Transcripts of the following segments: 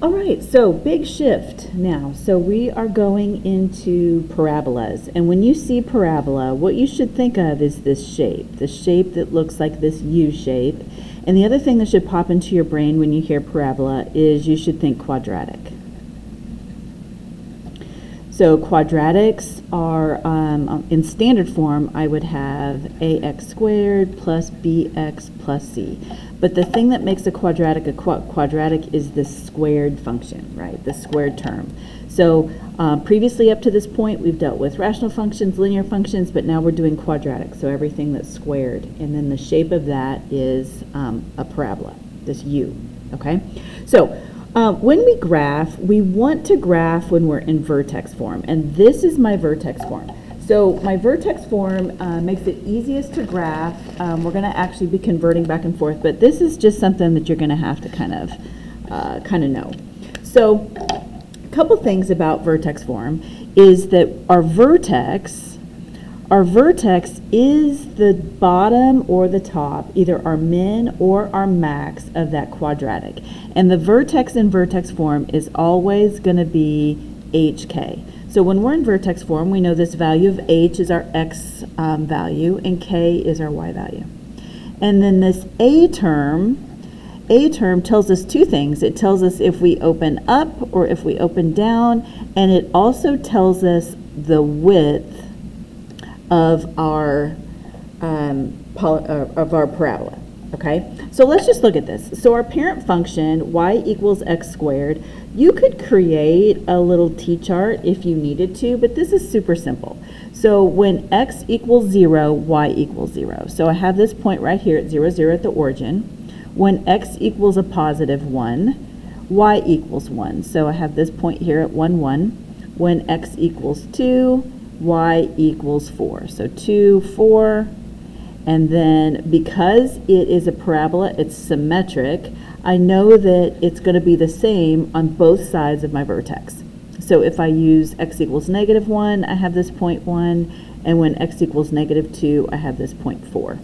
All right, so big shift now. So we are going into parabolas. And when you see parabola, what you should think of is this shape, the shape that looks like this U shape. And the other thing that should pop into your brain when you hear parabola is you should think quadratic. So quadratics are, in standard form, I would have ax squared plus bx plus c. But the thing that makes a quadratic is this squared function, right? The squared term. So previously up to this point, we've dealt with rational functions, linear functions, but now we're doing quadratic, so everything that's squared. And then the shape of that is a parabola, this u, okay? So when we graph, we want to graph when we're in vertex form, and this is my vertex form. So my vertex form makes it easiest to graph. We're going to actually be converting back and forth, but this is just something that you're going to have to kind of know. So a couple things about vertex form is that our vertex is the bottom or the top, either our min or our max of that quadratic. And the vertex in vertex form is always going to be hk. So when we're in vertex form, we know this value of h is our x value and k is our y value. And then this a term tells us two things. It tells us if we open up or if we open down, and it also tells us the width of our parabola. Okay, so let's just look at this. So our parent function, y equals x squared, you could create a little t-chart if you needed to, but this is super simple. So when x equals 0, y equals 0. So I have this point right here at 0, 0 at the origin. When x equals a positive 1, y equals 1. So I have this point here at 1, 1. When x equals 2, y equals 4. So 2, 4. And then because it is a parabola, it's symmetric, I know that it's going to be the same on both sides of my vertex. So if I use x equals negative 1, I have this point 1, and when x equals negative 2, I have this point 4.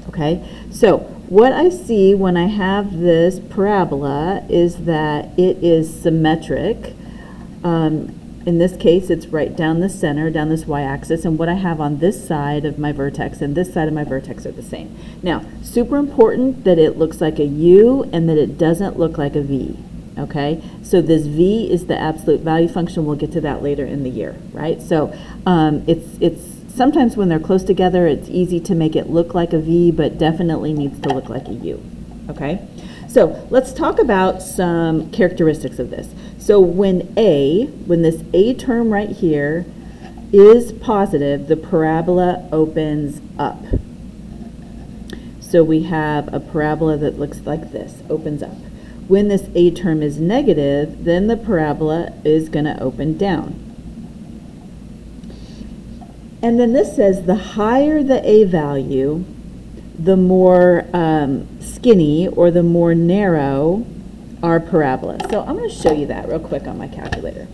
Okay, so what I see when I have this parabola is that it is symmetric. In this case, it's right down the center, down this y-axis, and what I have on this side of my vertex and this side of my vertex are the same. Now, super important that it looks like a U and that it doesn't look like a V, okay? So this V is the absolute value function. We'll get to that later in the year, right? So it's sometimes when they're close together, it's easy to make it look like a V, but definitely needs to look like a U, okay? So let's talk about some characteristics of this. So when this A term right here is positive, the parabola opens up. So we have a parabola that looks like this, opens up. When this A term is negative, then the parabola is going to open down. And then this says the higher the A value, the more skinny or the more narrow our parabola. So I'm going to show you that real quick on my calculator.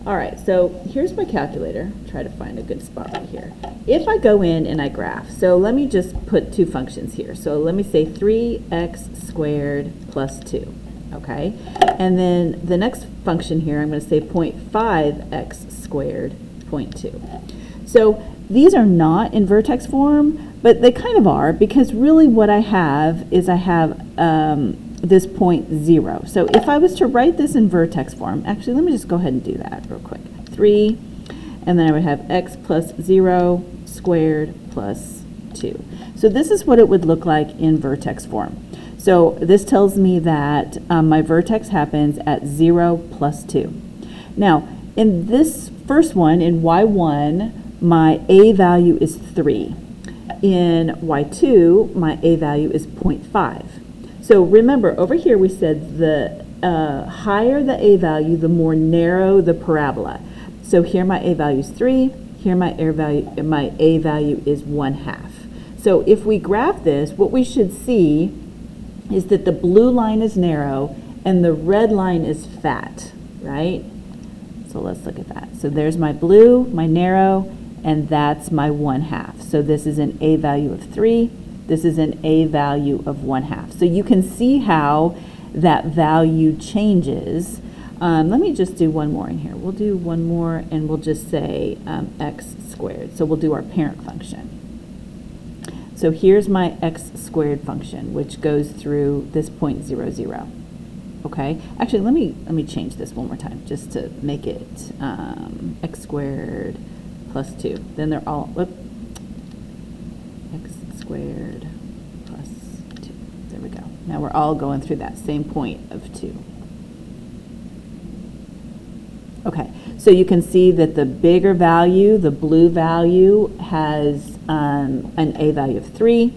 All right, so here's my calculator. Try to find a good spot right here. If I go in and I graph, so let me just put two functions here. So let me say 3x squared plus 2, okay? And then the next function here, I'm going to say 0.5x squared, 0.2. So these are not in vertex form, but they kind of are, because really what I have is I have this point 0. So if I was to write this in vertex form, actually let me just go ahead and do that real quick. 3, and then I would have x plus 0 squared plus 2. So this is what it would look like in vertex form. So this tells me that my vertex happens at 0 plus 2. Now in this first one, in y1, my a value is 3. In y2, my a value is 0.5. So remember, over here we said the higher the a value, the more narrow the parabola. So here my a value is 3, here my a value is 1/2. So if we graph this, what we should see is that the blue line is narrow and the red line is fat, right? So let's look at that. So there's my blue, my narrow, and that's my 1/2. So this is an a value of 3. This is an a value of 1/2. So you can see how that value changes. Let me just do one more in here. We'll do one more and we'll just say x squared. So we'll do our parent function. So here's my x squared function, which goes through this point 0, 0. Okay, actually let me change this one more time just to make it x squared plus 2. Then they're all, x squared plus 2. There we go. Now we're all going through that same point of 2. Okay, so you can see that the bigger value, the blue value, has an a value of 3,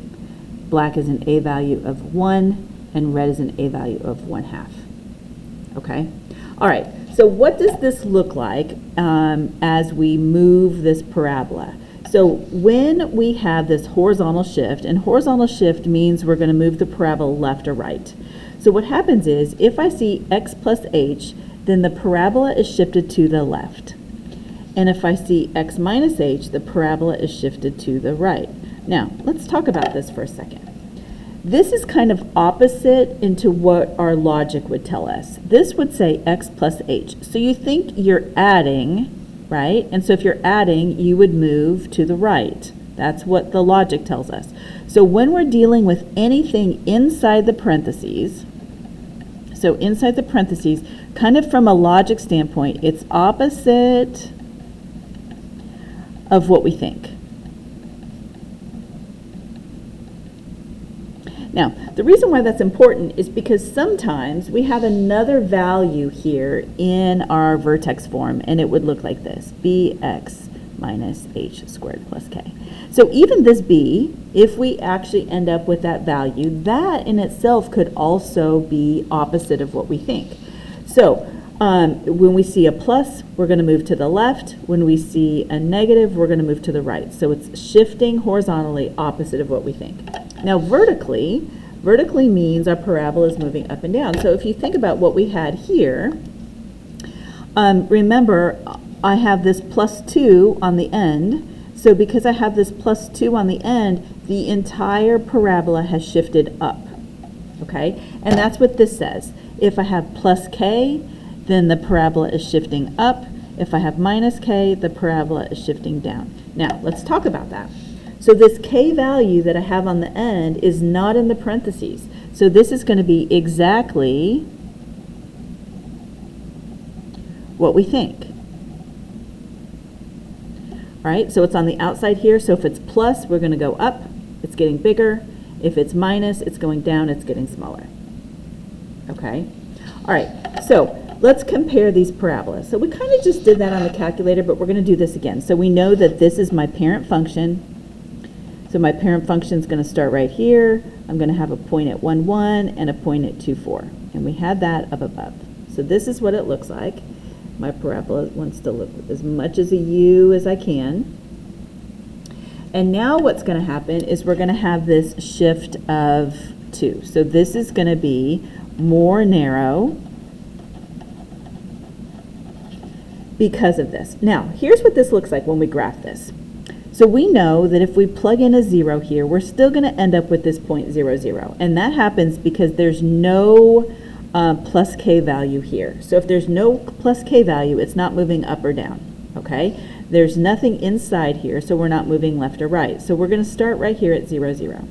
black is an a value of 1, and red is an a value of 1/2. Okay, all right, so what does this look like as we move this parabola? So when we have this horizontal shift, and horizontal shift means we're going to move the parabola left or right. So what happens is, if I see x plus h, then the parabola is shifted to the left. And if I see x minus h, the parabola is shifted to the right. Now, let's talk about this for a second. This is kind of opposite into what our logic would tell us. This would say x plus h. So you think you're adding, right? And so if you're adding, you would move to the right. That's what the logic tells us. So when we're dealing with anything inside the parentheses, so inside the parentheses, kind of from a logic standpoint, it's opposite of what we think. Now, the reason why that's important is because sometimes we have another value here in our vertex form, and it would look like this, bx minus h squared plus k. So even this b, if we actually end up with that value, that in itself could also be opposite of what we think. So when we see a plus, we're going to move to the left. When we see a negative, we're going to move to the right. So it's shifting horizontally opposite of what we think. Now vertically means our parabola is moving up and down. So if you think about what we had here, remember I have this plus 2 on the end. So because I have this plus 2 on the end, the entire parabola has shifted up. Okay, and that's what this says. If I have plus k, then the parabola is shifting up. If I have minus k, the parabola is shifting down. Now, let's talk about that. So this k value that I have on the end is not in the parentheses. So this is going to be exactly what we think. All right, so it's on the outside here. So if it's plus, we're going to go up. It's getting bigger. If it's minus, it's going down. It's getting smaller. Okay. All right, so let's compare these parabolas. So we kind of just did that on the calculator, but we're going to do this again. So we know that this is my parent function. So my parent function is going to start right here. I'm going to have a point at 1, 1 and a point at 2, 4. And we had that up above. So this is what it looks like. My parabola wants to look as much as a U as I can. And now what's going to happen is we're going to have this shift of 2. So this is going to be more narrow because of this. Now, here's what this looks like when we graph this. So we know that if we plug in a 0 here, we're still going to end up with this point 0, 0. And that happens because there's no plus k value here. So if there's no plus k value, it's not moving up or down, okay? There's nothing inside here, so we're not moving left or right. So we're going to start right here at 0, 0.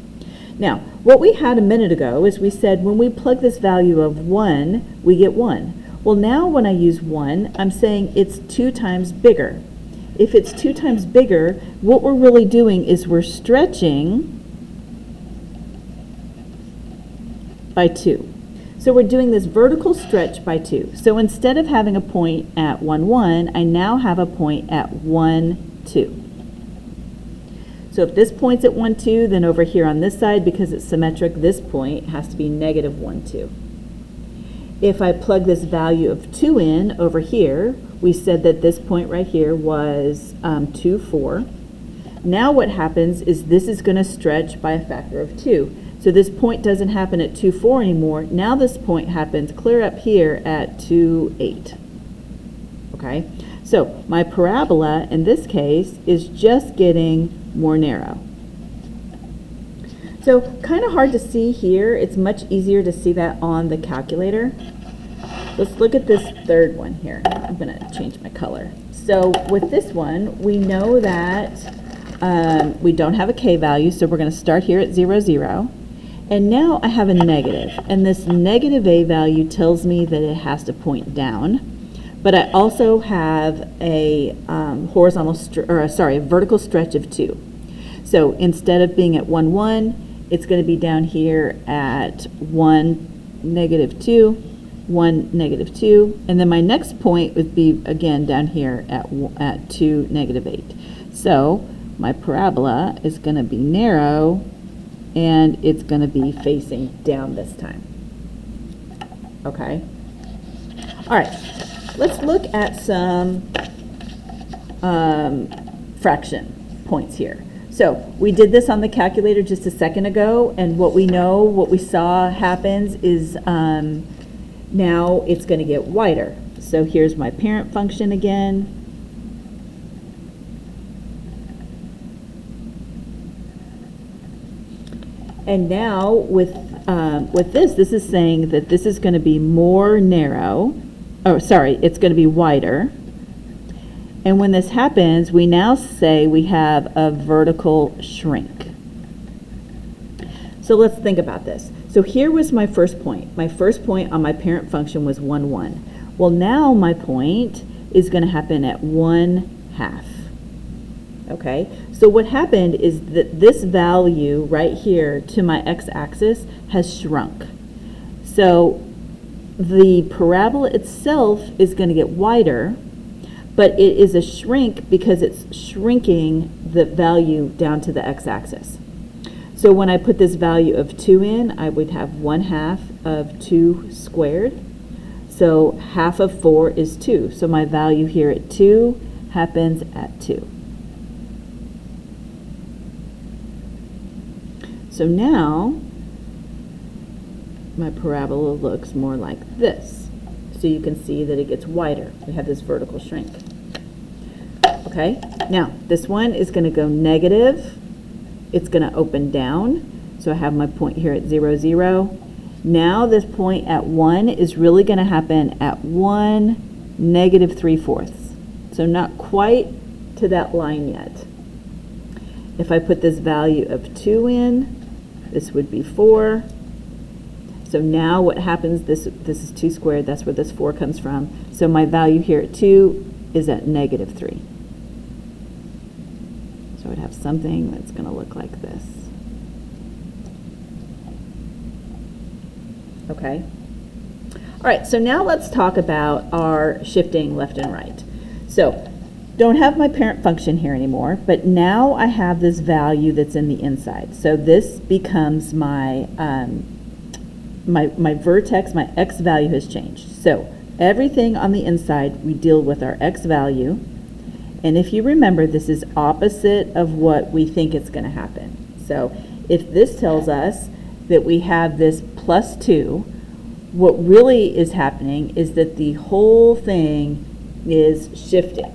Now, what we had a minute ago is we said when we plug this value of 1, we get 1. Well, now when I use 1, I'm saying it's 2 times bigger. If it's 2 times bigger, what we're really doing is we're stretching by 2. So we're doing this vertical stretch by 2. So instead of having a point at 1, 1, I now have a point at 1, 2. So if this point's at 1, 2, then over here on this side, because it's symmetric, this point has to be negative 1, 2. If I plug this value of 2 in over here, we said that this point right here was 2, 4. Now what happens is this is going to stretch by a factor of 2. So this point doesn't happen at 2, 4 anymore. Now this point happens clear up here at 2, 8. Okay? So my parabola in this case is just getting more narrow. So kind of hard to see here. It's much easier to see that on the calculator. Let's look at this third one here. I'm going to change my color. So with this one, we know that we don't have a k value, so we're going to start here at 0, 0. And now I have a negative, and this negative a value tells me that it has to point down. But I also have a vertical stretch of 2. So instead of being at 1, 1, it's going to be down here at 1, negative 2, 1, negative 2, and then my next point would be again down here at 2, negative 8. So my parabola is going to be narrow, and it's going to be facing down this time. Okay? All right, let's look at some fraction points here. So we did this on the calculator just a second ago, and what we saw happens is now it's going to get wider. So here's my parent function again. And now with this is saying that this is going to be more narrow. Oh, sorry, it's going to be wider. And when this happens, we now say we have a vertical shrink. So let's think about this. So here was my first point. My first point on my parent function was 1, 1. Well, now my point is going to happen at 1/2. Okay, so what happened is that this value right here to my x-axis has shrunk. So the parabola itself is going to get wider, but it is a shrink because it's shrinking the value down to the x-axis. So when I put this value of 2 in, I would have 1/2 of 2 squared. So half of 4 is 2. So my value here at 2 happens at 2. So now my parabola looks more like this. So you can see that it gets wider. We have this vertical shrink. Okay, now this one is going to go negative. It's going to open down. So I have my point here at 0, 0. Now this point at 1 is really going to happen at 1, negative 3/4. So not quite to that line yet. If I put this value of 2 in, this would be 4. So now what happens, this is 2 squared, that's where this 4 comes from. So my value here at 2 is at negative 3. So I'd have something that's going to look like this. Okay. All right, so now let's talk about our shifting left and right. So don't have my parent function here anymore, but now I have this value that's in the inside. So this becomes my my vertex, my x value has changed. So everything on the inside, we deal with our x value. And if you remember, this is opposite of what we think it's going to happen. So if this tells us that we have this plus 2, what really is happening is that the whole thing is shifting.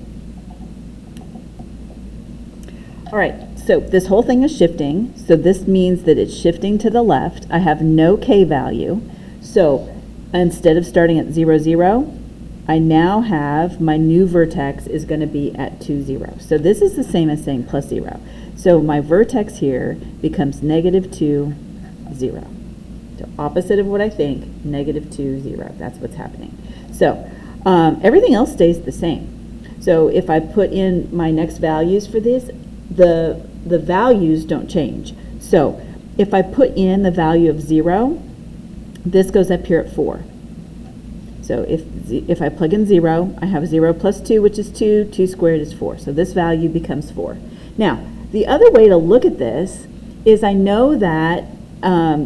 All right, so this whole thing is shifting, so this means that it's shifting to the left. I have no k value, so instead of starting at 0, 0, I now have my new vertex is going to be at 2, 0. So this is the same as saying plus 0. So my vertex here becomes negative 2, 0. So opposite of what I think, negative 2, 0. That's what's happening. So everything else stays the same. So if I put in my next values for this, the values don't change. So if I put in the value of 0, this goes up here at 4. So if I plug in 0, I have 0 plus 2, which is 2. 2 squared is 4. So this value becomes 4. Now, the other way to look at this is I know that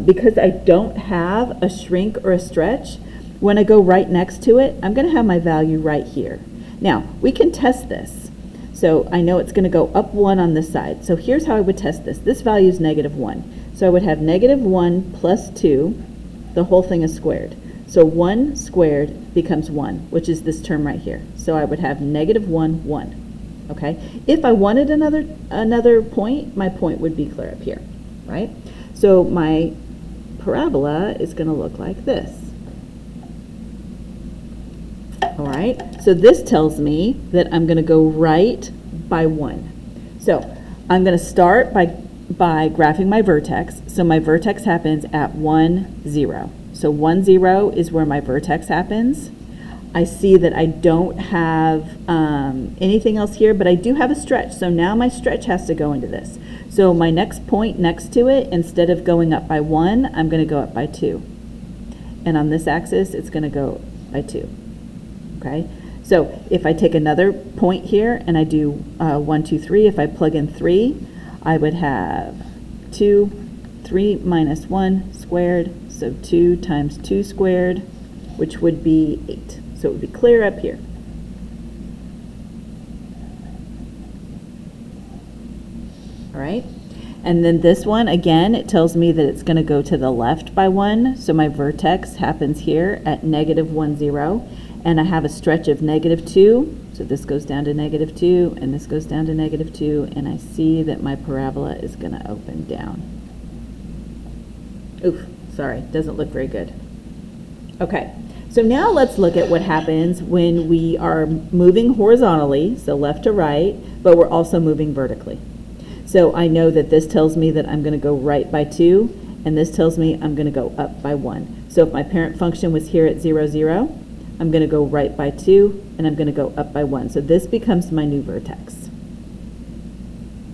because I don't have a shrink or a stretch, when I go right next to it, I'm going to have my value right here. Now, we can test this. So I know it's going to go up 1 on this side. So here's how I would test this. This value is negative 1. So I would have negative 1 plus 2. The whole thing is squared. So 1 squared becomes 1, which is this term right here. So I would have negative 1, 1. Okay? If I wanted another point, my point would be clear up here, right? So So my parabola is going to look like this. All right, so this tells me that I'm going to go right by 1. So I'm going to start by graphing my vertex. So my vertex happens at 1, 0. So 1, 0 is where my vertex happens. I see that I don't have anything else here, but I do have a stretch. So now my stretch has to go into this. So my next point next to it, instead of going up by 1, I'm going to go up by 2. And on this axis, it's going to go by 2. Okay? So if I take another point here and I do 1, 2, 3, if I plug in 3, I would have 2, 3 minus 1 squared, so 2 times 2 squared, which would be 8. So it would be clear up here. All right, and then this one, again, it tells me that it's going to go to the left by 1, so my vertex happens here at negative 1, 0, and I have a stretch of negative 2, so this goes down to negative 2, and this goes down to negative 2, and I see that my parabola is going to open down. Oof, sorry, doesn't look very good. Okay. So now let's look at what happens when we are moving horizontally, so left to right, but we're also moving vertically. So I know that this tells me that I'm going to go right by 2, and this tells me I'm going to go up by 1. So if my parent function was here at 0, 0, I'm going to go right by 2, and I'm going to go up by 1. So this becomes my new vertex.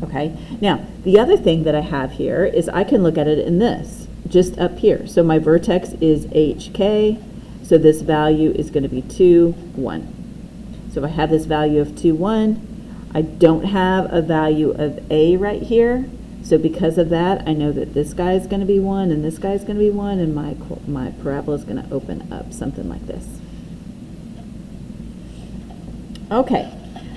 Okay, now the other thing that I have here is I can look at it in this, just up here. So my vertex is HK. So this value is going to be 2, 1. So if I have this value of 2, 1, I don't have a value of A right here. So because of that, I know that this guy is going to be 1 and this guy is going to be 1, and my parabola is going to open up something like this. Okay,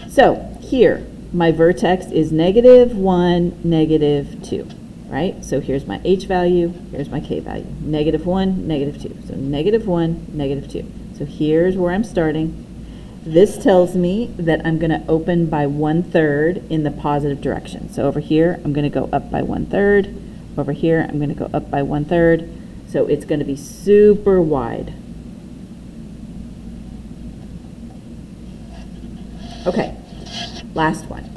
so here my vertex is negative 1, negative 2. Right? So here's my H value, here's my K value. Negative 1, negative 2. So negative 1, negative 2. So here's where I'm starting. This tells me that I'm going to open by 1/3 in the positive direction. So over here, I'm going to go up by 1/3. Over here, I'm going to go up by 1/3. So it's going to be super wide. Okay, last one.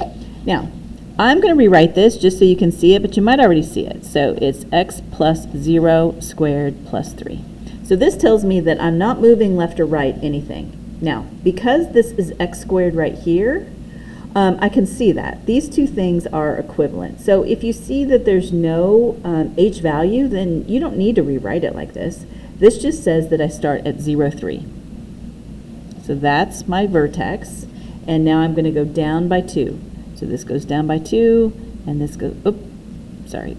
Now, I'm going to rewrite this just so you can see it, but you might already see it. So it's x plus 0 squared plus 3. So this tells me that I'm not moving left or right anything. Now, because this is x squared right here, I can see that. These two things are equivalent. So if you see that there's no h value, then you don't need to rewrite it like this. This just says that I start at 0, 3. So that's my vertex. And now I'm going to go down by 2. So this goes down by 2, and this goes,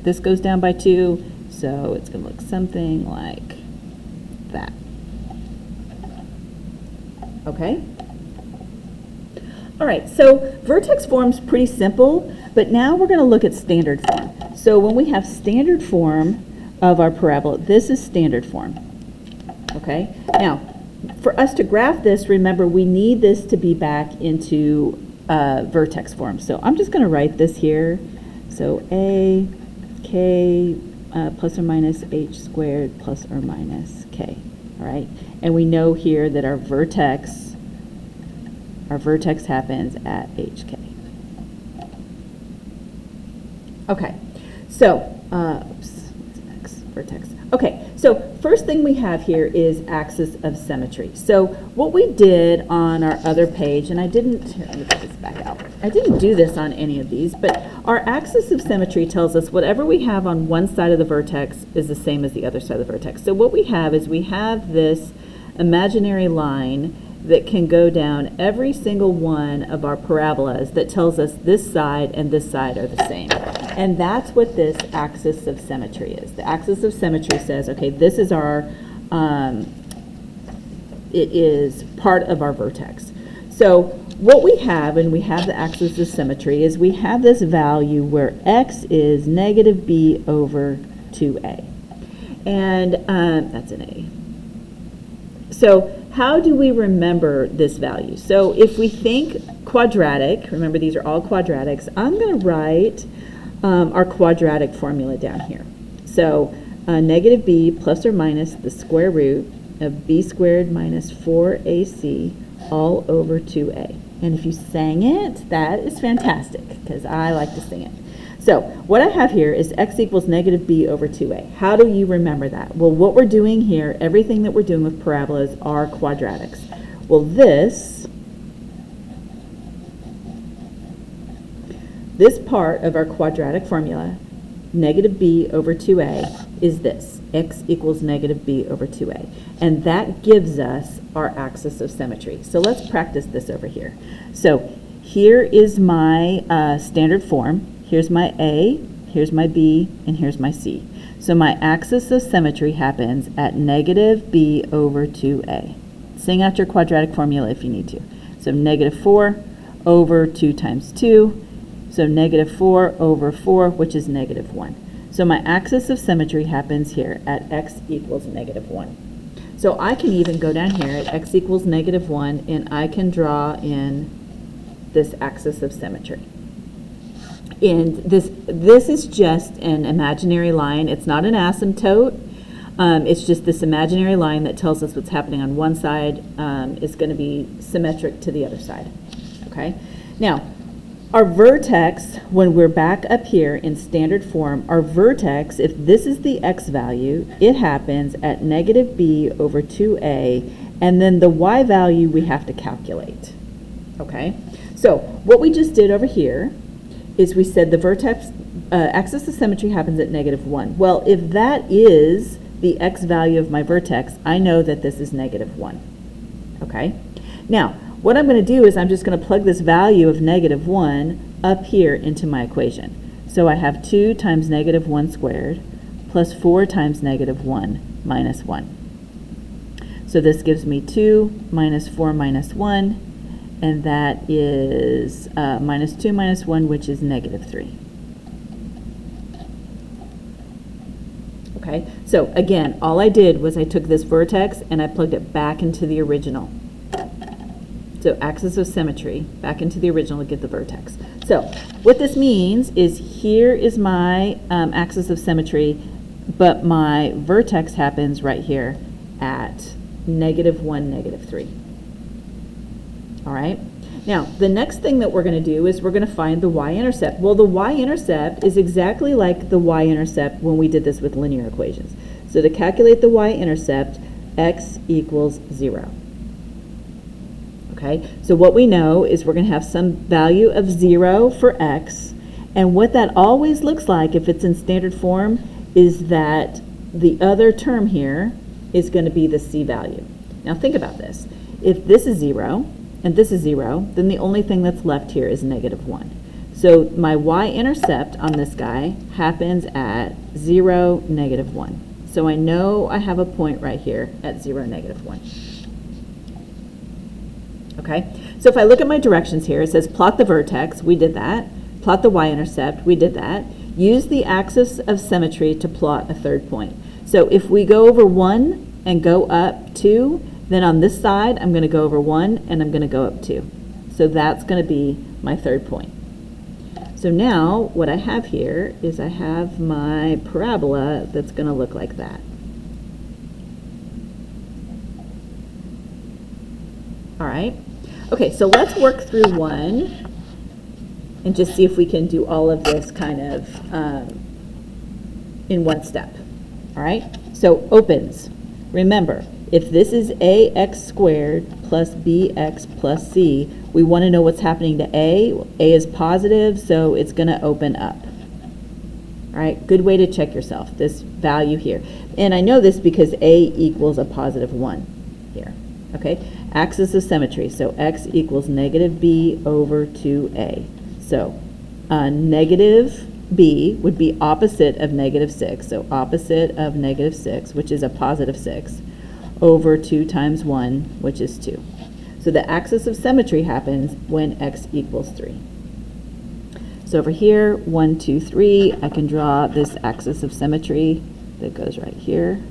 this goes down by 2, so it's going to look something like that. Okay? All right, so vertex form's pretty simple, but now we're going to look at standard form. So when we have standard form of our parabola, this is standard form. Okay? Now, for us to graph this, remember we need this to be back into vertex form. So I'm just going to write this here. So A, K, plus or minus H squared plus or minus K. All right. And we know here that our vertex happens at HK. Okay. So, vertex. Okay, so first thing we have here is axis of symmetry. So what we did on our other page, and let me get this back out. I didn't do this on any of these, but our axis of symmetry tells us whatever we have on one side of the vertex is the same as the other side of the vertex. So what we have is we have this imaginary line that can go down every single one of our parabolas that tells us this side and this side are the same. And that's what this axis of symmetry is. The axis of symmetry says, okay, this is our, it is part of our vertex. So what we have, and we have the axis of symmetry, is we have this value where x is negative b over 2a. And that's an a. So how do we remember this value? So if we think quadratic, remember these are all quadratics, I'm going to write our quadratic formula down here. So negative b plus or minus the square root of b squared minus 4ac all over 2a. And if you sang it, that is fantastic, because I like to sing it. So what I have here is x equals negative b over 2a. How do you remember that? Well, what we're doing here, everything that we're doing with parabolas are quadratics. Well, this part of our quadratic formula, negative b over 2a, is this, x equals negative b over 2a. And that gives us our axis of symmetry. So let's practice this over here. So here is my standard form. Here's my a, here's my b, and here's my c. So my axis of symmetry happens at negative b over 2a. Sing out your quadratic formula if you need to. So negative 4 over 2 times 2. So negative 4 over 4, which is negative 1. So my axis of symmetry happens here at x equals negative 1. So I can even go down here at x equals negative 1, and I can draw in this axis of symmetry. And this is just an imaginary line. It's not an asymptote. It's just this imaginary line that tells us what's happening on one side is going to be symmetric to the other side. Okay? Now, our vertex, when we're back up here in standard form, our vertex, if this is the x value, it happens at negative b over 2a, and then the y value we have to calculate. Okay? So what we just did over here is we said the vertex axis of symmetry happens at negative 1. Well, if that is the x value of my vertex, I know that this is negative 1. Okay? Now, what I'm going to do is I'm just going to plug this value of negative 1 up here into my equation. So I have 2 times negative 1 squared plus 4 times negative 1 minus 1. So this gives me 2 minus 4 minus 1. And that is minus 2 minus 1, which is negative 3. Okay, so again, all I did was I took this vertex and I plugged it back into the original. So axis of symmetry, back into the original to get the vertex. So what this means is here is my axis of symmetry, but my vertex happens right here at negative 1, negative 3. All right. Now, the next thing that we're going to do is we're going to find the y-intercept. Well, the y-intercept is exactly like the y-intercept when we did this with linear equations. So to calculate the y-intercept, x equals 0. Okay, so what we know is we're going to have some value of 0 for x, and what that always looks like if it's in standard form is that the other term here is going to be the c value. Now think about this. If this is 0, and this is 0, then the only thing that's left here is negative 1. So my y-intercept on this guy happens at 0, negative 1. So I know I have a point right here at 0, negative 1. Okay, so if I look at my directions here, it says plot the vertex, we did that. Plot the y-intercept, we did that. Use the axis of symmetry to plot a third point. So if we go over 1 and go up 2, then on this side, I'm going to go over 1 and I'm going to go up 2. So that's going to be my third point. So now what I have here is I have my parabola that's going to look like that. All right. Okay, so let's work through one and just see if we can do all of this kind of in one step. All right. So opens. Remember, if this is ax squared plus bx plus c, we want to know what's happening to a. A is positive, so it's going to open up. All right, good way to check yourself, this value here. And I know this because a equals a positive 1 here. Okay, axis of symmetry, so x equals negative b over 2a. So negative b would be opposite of negative 6, so opposite of negative 6, which is a positive 6, over 2 times 1, which is 2. So the axis of symmetry happens when x equals 3. So over here, 1, 2, 3, I can draw this axis of symmetry that goes right here.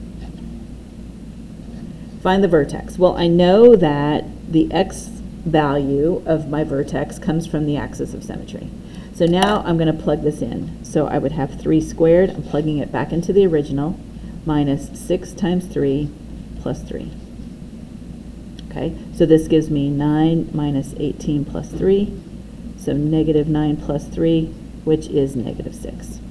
Find the vertex. Well, I know that the x value of my vertex comes from the axis of symmetry. So now I'm going to plug this in. So I would have 3 squared, I'm plugging it back into the original, minus 6 times 3 plus 3. Okay, so this gives me 9 minus 18 plus 3, so negative 9 plus 3, which is negative 6.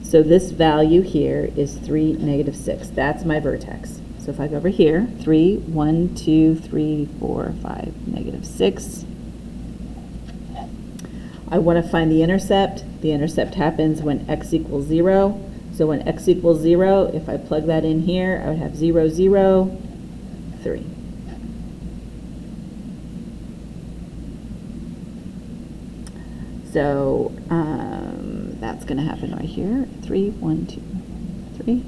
So this value here is 3, negative 6. That's my vertex. So if I go over here, 3, 1, 2, 3, 4, 5, negative 6. I want to find the intercept. The intercept happens when x equals 0. So when x equals 0, if I plug that in here, I would have 0, 0, 3. So that's going to happen right here. 3, 1, 2, 3.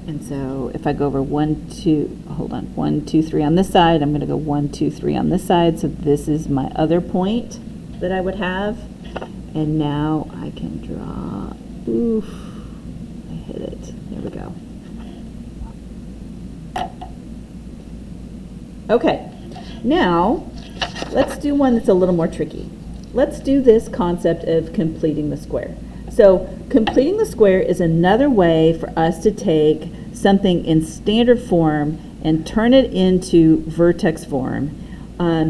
And so if I go over 1, 2, hold on, 1, 2, 3 on this side, I'm going to go 1, 2, 3 on this side. So this is my other point that I would have. And now I can draw, oof, I hit it. There we go. Okay, now let's do one that's a little more tricky. Let's do this concept of completing the square. So completing the square is another way for us to take something in standard form and turn it into vertex form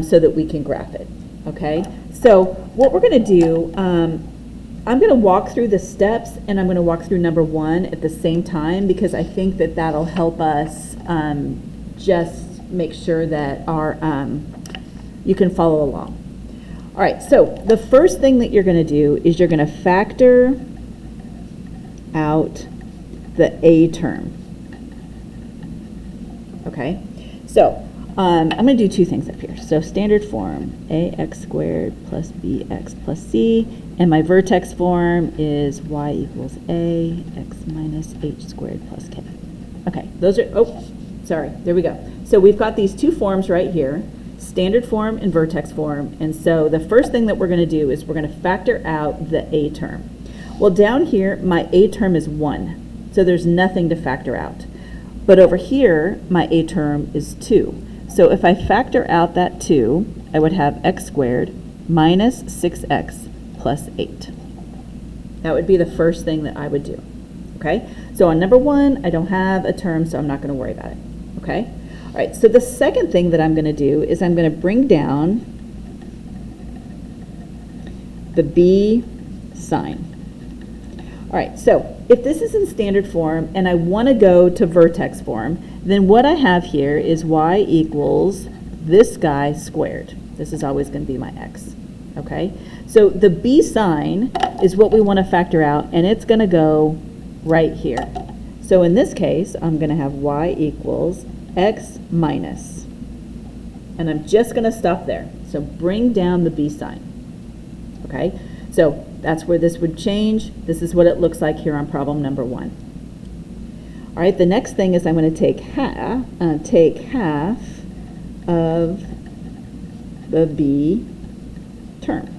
so that we can graph it, okay? So what we're going to do, I'm going to walk through the steps and I'm going to walk through number 1 at the same time because I think that that'll help us just make sure that you can follow along. All right, so the first thing that you're going to do is you're going to factor out the a term. Okay, so I'm going to do 2 things up here. So standard form, ax squared plus bx plus c, and my vertex form is y equals a x minus h squared plus k. Okay, those are, oh, sorry, there we go. So we've got these 2 forms right here, standard form and vertex form, and so the first thing that we're going to do is we're going to factor out the a term. Well, down here, my a term is 1, so there's nothing to factor out. But over here, my a term is 2. So if I factor out that 2, I would have x squared minus 6x plus 8. That would be the first thing that I would do. Okay? So on number 1, I don't have a term, so I'm not going to worry about it. Okay? All right, so the second thing that I'm going to do is I'm going to bring down the b sign. All right, so if this is in standard form and I want to go to vertex form, then what I have here is y equals this guy squared. This is always going to be my x, okay? So the b sign is what we want to factor out, and it's going to go right here. So in this case, I'm going to have y equals x minus, and I'm just going to stop there. So bring down the b sign, okay? So that's where this would change. This is what it looks like here on problem number 1. All right, the next thing is I'm going to take half of the b term.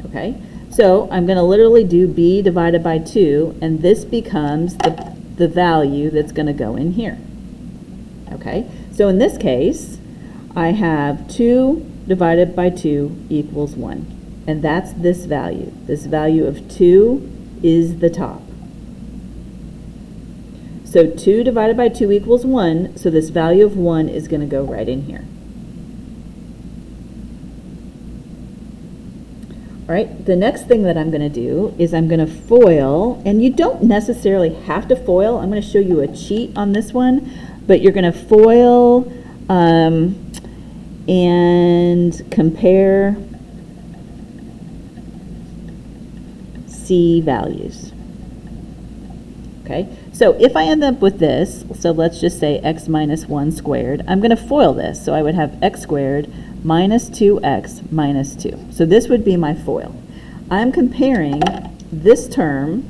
Okay, so I'm going to literally do b divided by 2, and this becomes the value that's going to go in here. Okay, so in this case, I have 2 divided by 2 equals 1. And that's this value. This value of 2 is the top. So 2 divided by 2 equals 1, so this value of 1 is going to go right in here. All right, the next thing that I'm going to do is I'm going to FOIL, and you don't necessarily have to FOIL. I'm going to show you a cheat on this one, but you're going to FOIL and compare C values. Okay, so if I end up with this, so let's just say x minus 1 squared, I'm going to FOIL this. So I would have x squared minus 2x minus 2. So this would be my FOIL. I'm comparing this term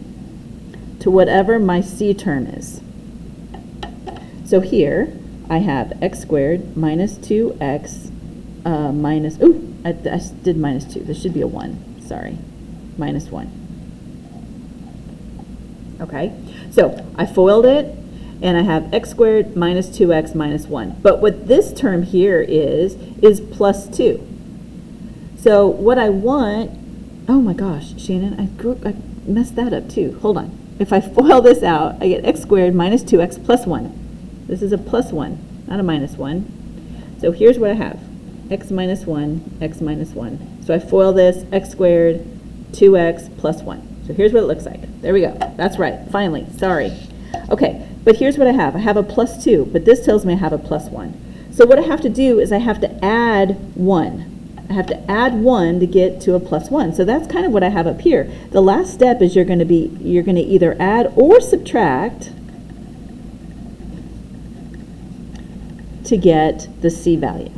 to whatever my C term is. So here I have x squared minus 2x minus, I did minus 2. This should be a 1, sorry, minus 1. Okay, so I FOILed it, and I have x squared minus 2x minus 1. But what this term here is plus 2. So what I want, oh my gosh, Shannon, I messed that up too. Hold on. If I FOIL this out, I get x squared minus 2x plus 1. This is a plus 1, not a minus 1. So here's what I have. X minus 1, x minus 1. So I FOIL this, x squared, 2x plus 1. So here's what it looks like. There we go. That's right. Finally. Sorry. Okay, but here's what I have. I have a plus 2, but this tells me I have a plus 1. So what I have to do is I have to add 1. I have to add 1 to get to a plus 1. So that's kind of what I have up here. The last step is you're going to either add or subtract to get the C value.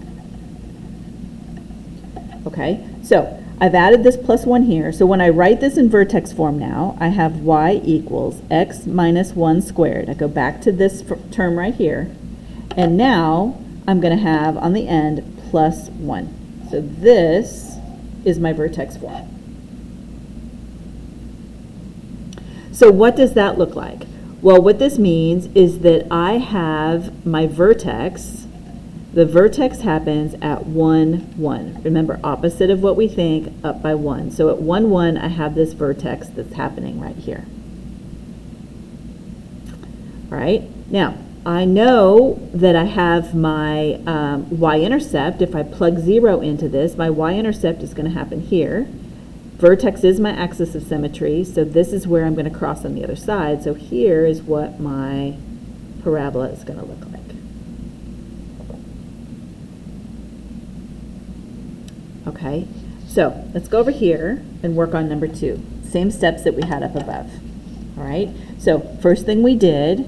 Okay, so I've added this plus 1 here. So when I write this in vertex form now, I have y equals x minus 1 squared. I go back to this term right here. And now I'm going to have on the end plus 1. So this is my vertex form. So what does that look like? Well, what this means is that I have my vertex. The vertex happens at 1, 1. Remember, opposite of what we think, up by 1. So at 1, 1, I have this vertex that's happening right here. All right, now I know that I have my y-intercept. If I plug 0 into this, my y-intercept is going to happen here. Vertex is my axis of symmetry, so this is where I'm going to cross on the other side. So here is what my parabola is going to look like. Okay, so let's go over here and work on number 2. Same steps that we had up above. All right, so first thing we did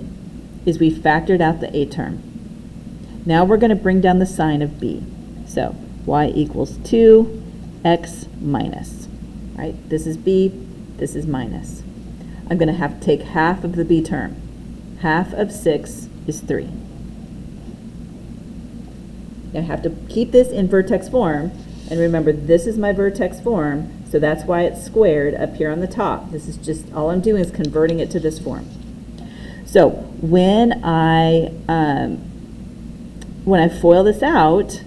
is we factored out the A term. Now we're going to bring down the sign of B. So y equals 2, x minus. Right, this is B, this is minus. I'm going to have to take half of the B term. Half of 6 is 3. Now I have to keep this in vertex form. And remember, this is my vertex form, so that's why it's squared up here on the top. This is just, all I'm doing is converting it to this form. So when I FOIL this out,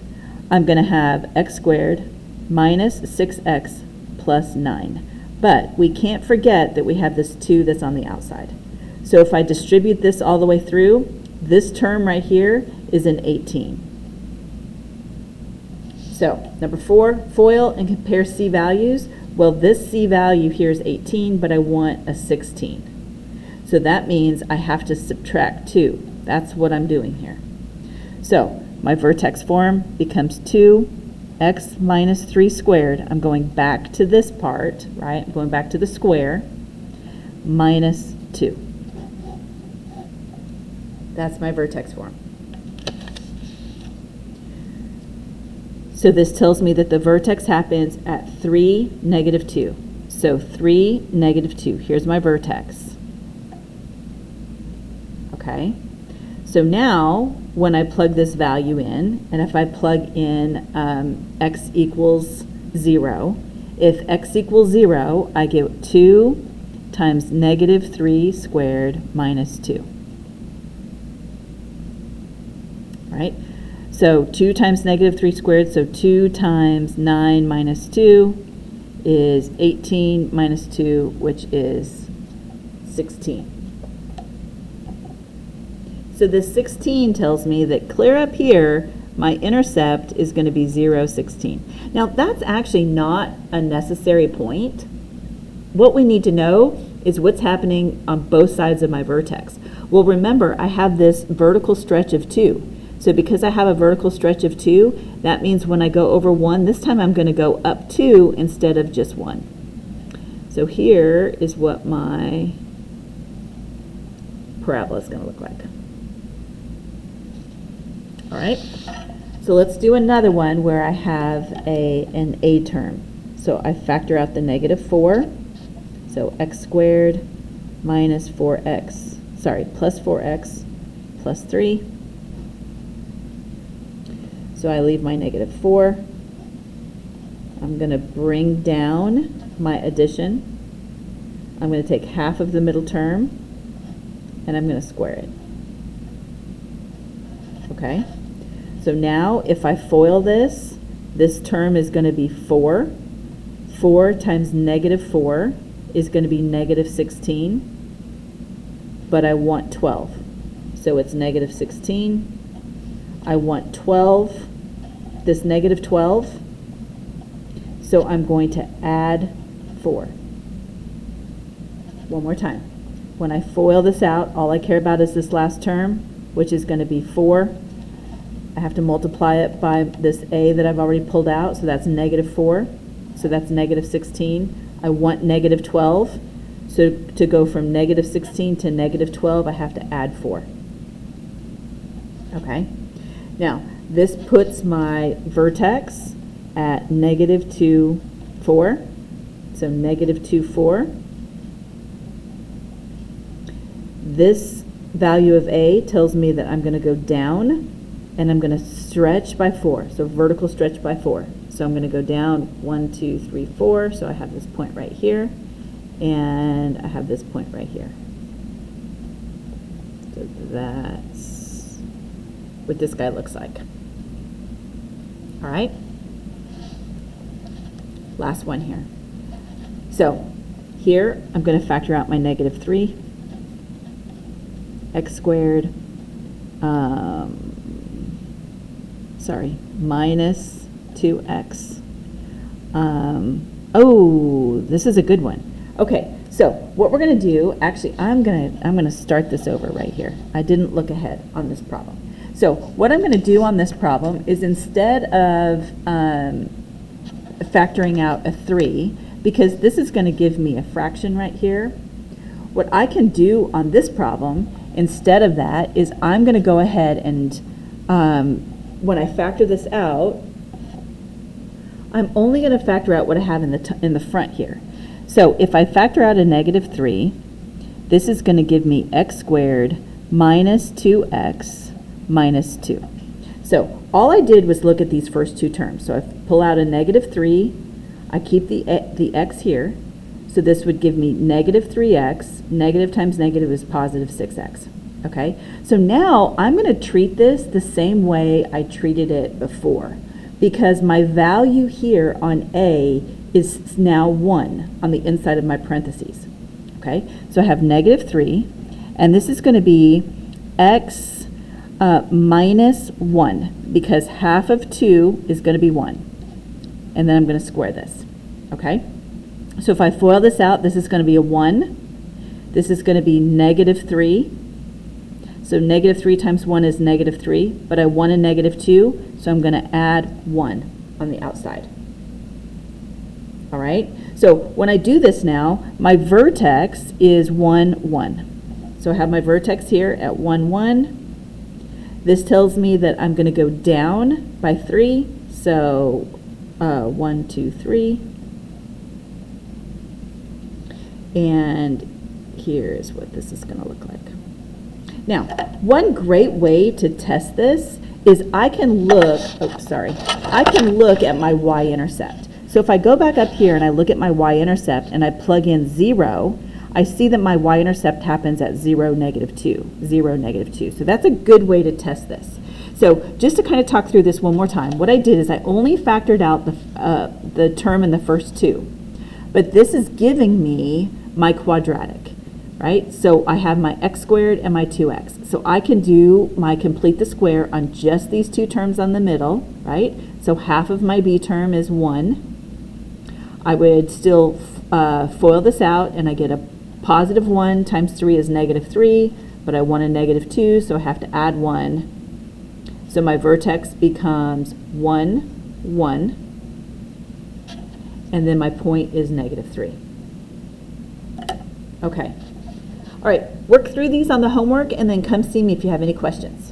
I'm going to have x squared minus 6x plus 9. But we can't forget that we have this 2 that's on the outside. So if I distribute this all the way through, this term right here is an 18. So, number 4, FOIL and compare C values. Well, this C value here is 18, but I want a 16. So that means I have to subtract 2. That's what I'm doing here. So, my vertex form becomes 2x minus 3 squared. I'm going back to this part, right? I'm going back to the square, minus 2. That's my vertex form. So this tells me that the vertex happens at 3, negative 2. So 3, negative 2. Here's my vertex. Okay. So now, when I plug this value in, and if I plug in x equals 0, if x equals 0, I get 2 times negative 3 squared minus 2. All right. So 2 times negative 3 squared, so 2 times 9 minus 2 is 18 minus 2, which is 16. So this 16 tells me that clear up here, my intercept is going to be 0, 16. Now that's actually not a necessary point. What we need to know is what's happening on both sides of my vertex. Well, remember, I have this vertical stretch of 2. So because I have a vertical stretch of 2, that means when I go over 1, this time I'm going to go up 2 instead of just 1. So here is what my parabola is going to look like. All right, so let's do another one where I have an A term. So I factor out the negative 4. So x squared minus 4x, plus 4x plus 3. So I leave my negative 4. I'm going to bring down my addition. I'm going to take half of the middle term, and I'm going to square it. okay? So now if I FOIL this, this term is going to be 4. 4 times negative 4 is going to be negative 16, but I want 12. So it's negative 16. I want 12, this negative 12, so I'm going to add 4. One more time. When I FOIL this out, all I care about is this last term, which is going to be 4. I have to multiply it by this a that I've already pulled out, so that's negative 4. So that's negative 16. I want negative 12. So to go from negative 16 to negative 12, I have to add 4. Okay? Now, this puts my vertex at negative 2, 4. So negative 2, 4. This value of a tells me that I'm going to go down, and I'm going to stretch by 4. So vertical stretch by 4. So I'm going to go down 1, 2, 3, 4. So I have this point right here, and I have this point right here. So that's what this guy looks like. All right? Last one here. So here I'm going to factor out my negative 3, x squared, minus 2x. Oh, this is a good one. Okay, so what we're going to do, actually, I'm going to start this over right here. I didn't look ahead on this problem. So what I'm going to do on this problem is, instead of factoring out a 3, because this is going to give me a fraction right here, what I can do on this problem instead of that is I'm going to go ahead and when I factor this out, I'm only going to factor out what I have in the front here. So if I factor out a negative 3, this is going to give me x squared minus 2x minus 2. So all I did was look at these first two terms. So I pull out a negative 3, I keep the x here, so this would give me negative 3x, negative times negative is positive 6x. Okay, so now I'm going to treat this the same way I treated it before, because my value here on a is now 1 on the inside of my parentheses. Okay, so I have negative 3, and this is going to be x minus 1, because half of 2 is going to be 1. And then I'm going to square this. Okay, so if I FOIL this out, this is going to be a 1. This is going to be negative 3. So negative 3 times 1 is negative 3, but I want a negative 2, so I'm going to add 1 on the outside. All right, so when I do this now, my vertex is 1, 1. So I have my vertex here at 1, 1. This tells me that I'm going to go down by 3, so 1, 2, 3. And here's what this is going to look like. Now, one great way to test this is I can look at my y-intercept. So if I go back up here and I look at my y-intercept and I plug in 0, I see that my y-intercept happens at 0, negative 2, 0, negative 2. So that's a good way to test this. So just to kind of talk through this one more time, what I did is I only factored out the term in the first two. But this is giving me my quadratic, right? So I have my x squared and my 2x. So I can do my complete the square on just these two terms on the middle, right? So half of my b term is 1. I would still FOIL this out, and I get a positive 1 times 3 is negative 3, but I want a negative 2, so I have to add 1. So my vertex becomes 1, 1, and then my point is negative 3. Okay. All right, work through these on the homework and then come see me if you have any questions.